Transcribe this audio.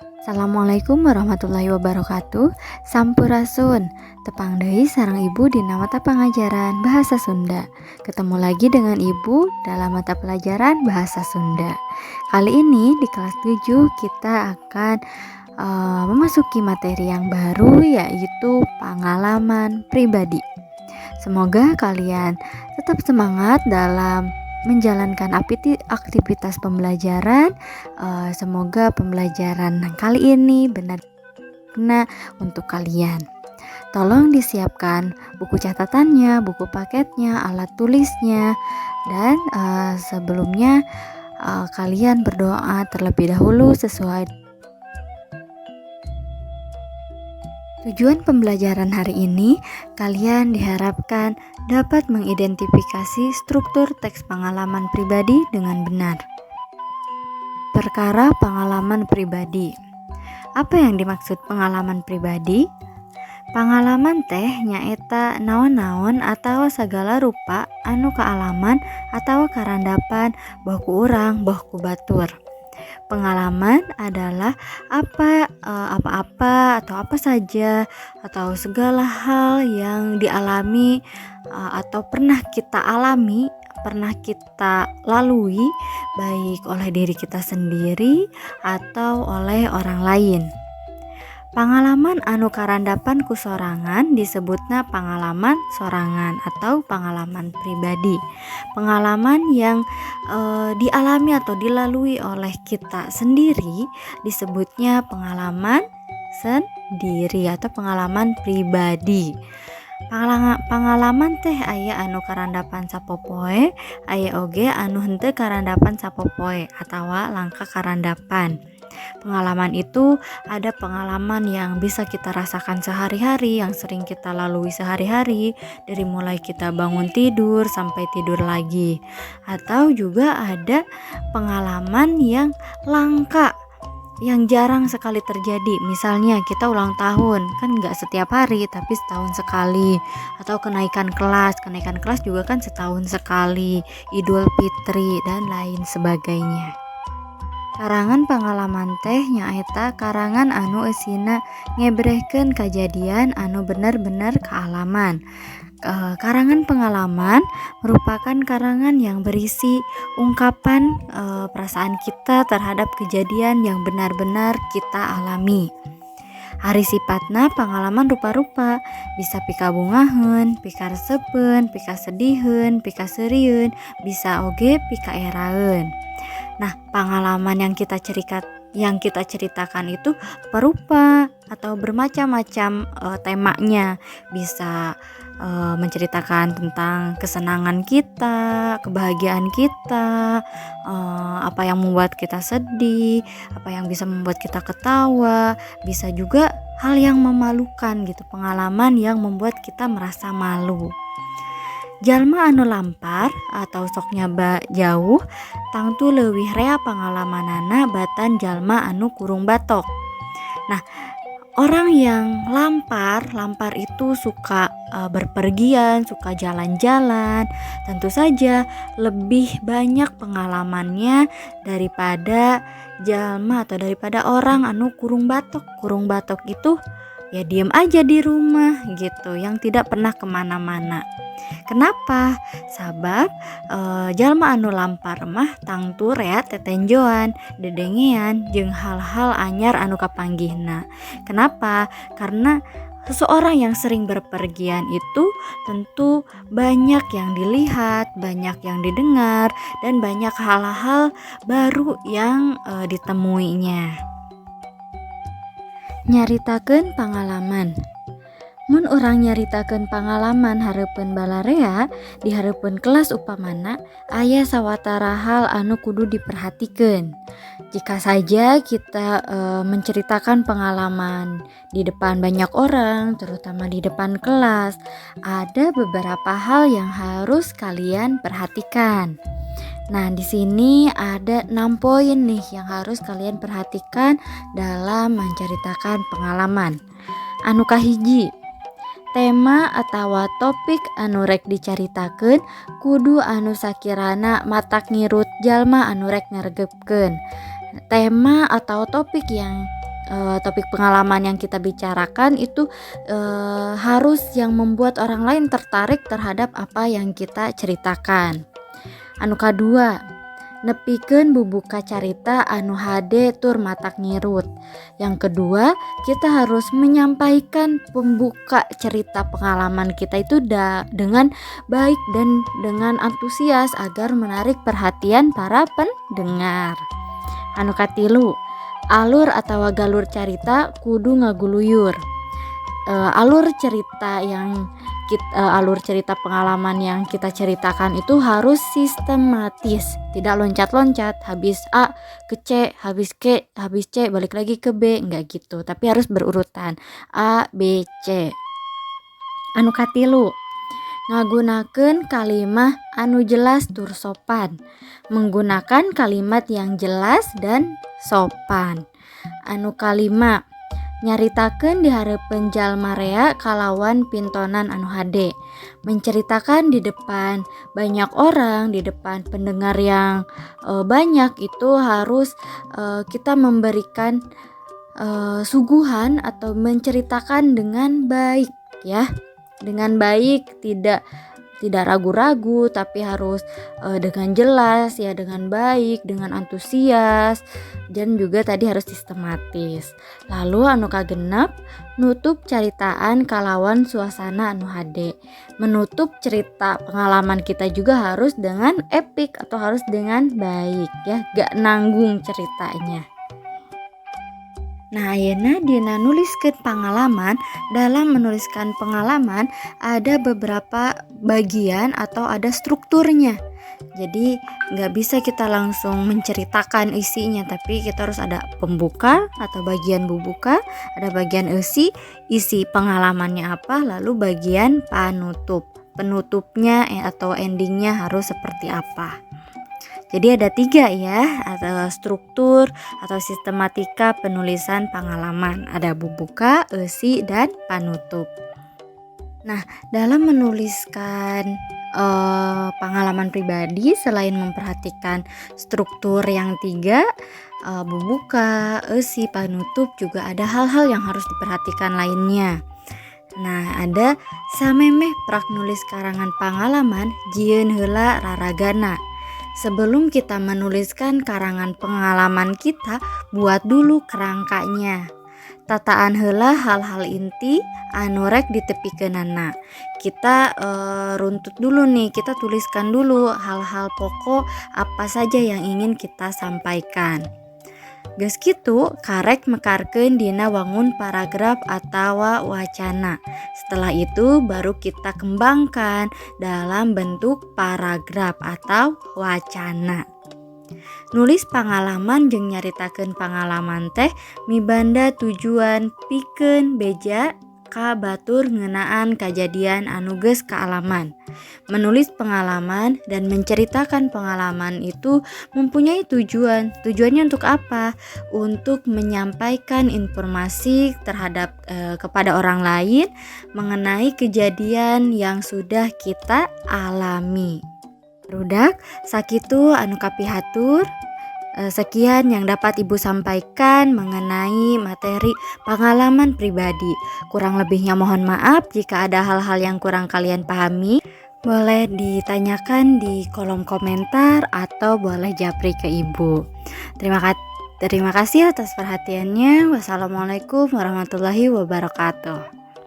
Assalamualaikum warahmatullahi wabarakatuh. Sampurasun. Tepang deui sareng Ibu dina mata pengajaran Bahasa Sunda. Ketemu lagi dengan Ibu dalam mata pelajaran Bahasa Sunda. Kali ini di kelas 7 kita akan memasuki materi yang baru, yaitu pengalaman pribadi. Semoga kalian tetap semangat dalam menjalankan aktivitas pembelajaran. Semoga pembelajaran kali ini benar-benar untuk kalian. Tolong disiapkan buku catatannya, buku paketnya, alat tulisnya, dan sebelumnya kalian berdoa terlebih dahulu sesuai tujuan pembelajaran hari ini. Kalian diharapkan dapat mengidentifikasi struktur teks pengalaman pribadi dengan benar. Perkara pengalaman pribadi. Apa yang dimaksud pengalaman pribadi? Pengalaman teh nyaeta naon-naon atau segala rupa anu kaalaman atau karandapan boh ku urang, boh ku batur. Pengalaman adalah apa-apa atau apa saja atau segala hal yang dialami atau pernah kita alami, pernah kita lalui, baik oleh diri kita sendiri atau oleh orang lain. Pengalaman anu karandapan ku sorangan disebutna pengalaman sorangan atau pengalaman pribadi. Pengalaman yang dialami atau dilalui oleh kita sendiri disebutnya pengalaman sendiri atau pengalaman pribadi. Pengalaman teh aya anu karandapan sapopoe, aya oge anu henteu karandapan sapopoe atawa langka karandapan. Pengalaman itu ada pengalaman yang bisa kita rasakan sehari-hari, yang sering kita lalui sehari-hari, dari mulai kita bangun tidur sampai tidur lagi. Atau juga ada pengalaman yang langka, yang jarang sekali terjadi. Misalnya kita ulang tahun, kan nggak setiap hari tapi setahun sekali. Atau kenaikan kelas juga kan setahun sekali, Idul Fitri dan lain sebagainya. Karangan pengalaman teh nyaeta karangan anu eusina ngebrehkeun kajadian anu bener-bener kaalaman. Karangan pengalaman merupakan karangan yang berisi ungkapan perasaan kita terhadap kejadian yang benar-benar kita alami. Hari sifatna pengalaman rupa-rupa, bisa pika bungaheun, pika resepeun, pika sediheun, pika serieun, bisa oge pika eraeun. Nah, pengalaman yang kita ceritakan itu berupa atau bermacam-macam temanya. Bisa menceritakan tentang kesenangan kita, kebahagiaan kita, apa yang membuat kita sedih, apa yang bisa membuat kita ketawa, bisa juga hal yang memalukan gitu, pengalaman yang membuat kita merasa malu. Jalma anu lampar atau sok nyaba jauh tangtu leuwih rea pengalamanana batan jalma anu kurung batok. Nah, orang yang lampar itu suka berpergian, suka jalan-jalan, tentu saja lebih banyak pengalamannya daripada jalma atau daripada orang anu kurung batok. Kurung batok itu ya diem aja di rumah gitu, yang tidak pernah kemana-mana. Kenapa? Sabab jalma anu lampar mah tangtu rea tetenjoan, dedengean jeung hal-hal anyar anu kapanggihna. Kenapa? Karena seseorang yang sering berpergian itu tentu banyak yang dilihat, banyak yang didengar, dan banyak hal-hal baru yang ditemuinya. Nyaritakeun pengalaman. Mun urang nyaritakeun pengalaman hareupeun balarea di hareupeun kelas upamana aya sawatara hal anu kudu diperhatikeun. Jika saja kita menceritakan pengalaman di depan banyak orang, terutama di depan kelas, ada beberapa hal yang harus kalian perhatikan. Nah, di sini ada 6 poin nih yang harus kalian perhatikan dalam menceritakan pengalaman. Anu kahiji, tema atawa topik anu rek dicaritakeun kudu anu sakirana matak ngirut jalma anu rek ngaregepkeun. Tema atau topik yang topik pengalaman yang kita bicarakan itu harus yang membuat orang lain tertarik terhadap apa yang kita ceritakan. Anu kadua, nepikeun bubuka carita anu hade tur matak ngirut. Yang kedua, kita harus menyampaikan pembuka cerita pengalaman kita itu dengan baik dan dengan antusias agar menarik perhatian para pendengar. Anu katilu, alur atau galur carita kudu ngaguluyur. Alur cerita pengalaman yang kita ceritakan itu harus sistematis, tidak loncat-loncat, habis A ke C, habis C balik lagi ke B, enggak gitu, tapi harus berurutan A, B, C. Anu katilu, ngagunakeun kalimat anu jelas tur sopan, menggunakan kalimat yang jelas dan sopan. Anu kalima, nyaritakeun di hareupeun jalma rea kalawan pintonan anu hade, menceritakan di depan banyak orang, di depan pendengar yang banyak itu harus kita memberikan suguhan atau menceritakan dengan baik ya, dengan baik, tidak ragu-ragu, tapi harus dengan jelas ya, dengan baik, dengan antusias, dan juga tadi harus sistematis. Lalu anu kagenep, nutup caritaan kalawan suasana anu hade. Menutup cerita pengalaman kita juga harus dengan epik atau harus dengan baik ya, gak nanggung ceritanya. Nah, ayeuna dina nuliskeun pengalaman, dalam menuliskan pengalaman ada beberapa bagian atau ada strukturnya. Jadi nggak bisa kita langsung menceritakan isinya, tapi kita harus ada pembuka atau bagian bubuka, ada bagian isi pengalamannya apa, lalu bagian penutupnya atau endingnya harus seperti apa. Jadi ada 3 ya, atau struktur atau sistematika penulisan pengalaman. Ada bubuka, isi, dan panutup. Nah, dalam menuliskan pengalaman pribadi, selain memperhatikan struktur yang 3, bubuka, isi, panutup, juga ada hal-hal yang harus diperhatikan lainnya. Nah, ada samemeh prak nulis karangan pengalaman, jieun heula raragana. Sebelum kita menuliskan karangan pengalaman kita, buat dulu kerangkanya. Tataan heula hal-hal inti anu rek ditepikeunana. Kita runtut dulu nih, kita tuliskan dulu hal-hal pokok apa saja yang ingin kita sampaikan. Geus kitu, karek mekarkeun dina wangun paragraf atawa wacana. Setelah itu baru kita kembangkan dalam bentuk paragraf atau wacana. Nulis pengalaman jeung nyaritakeun pengalaman teh mibanda tujuan pikeun beja ka batur ngeunaan kajadian anu geus kaalaman. Menulis pengalaman dan menceritakan pengalaman itu mempunyai tujuan. Tujuannya untuk apa? Untuk menyampaikan informasi terhadap kepada orang lain mengenai kejadian yang sudah kita alami. Rudak, sakitu anu kapihatur. Sekian yang dapat Ibu sampaikan mengenai materi pengalaman pribadi. Kurang lebihnya mohon maaf jika ada hal-hal yang kurang kalian pahami. Boleh ditanyakan di kolom komentar atau boleh japri ke Ibu. Terima kasih atas perhatiannya. Wassalamualaikum warahmatullahi wabarakatuh.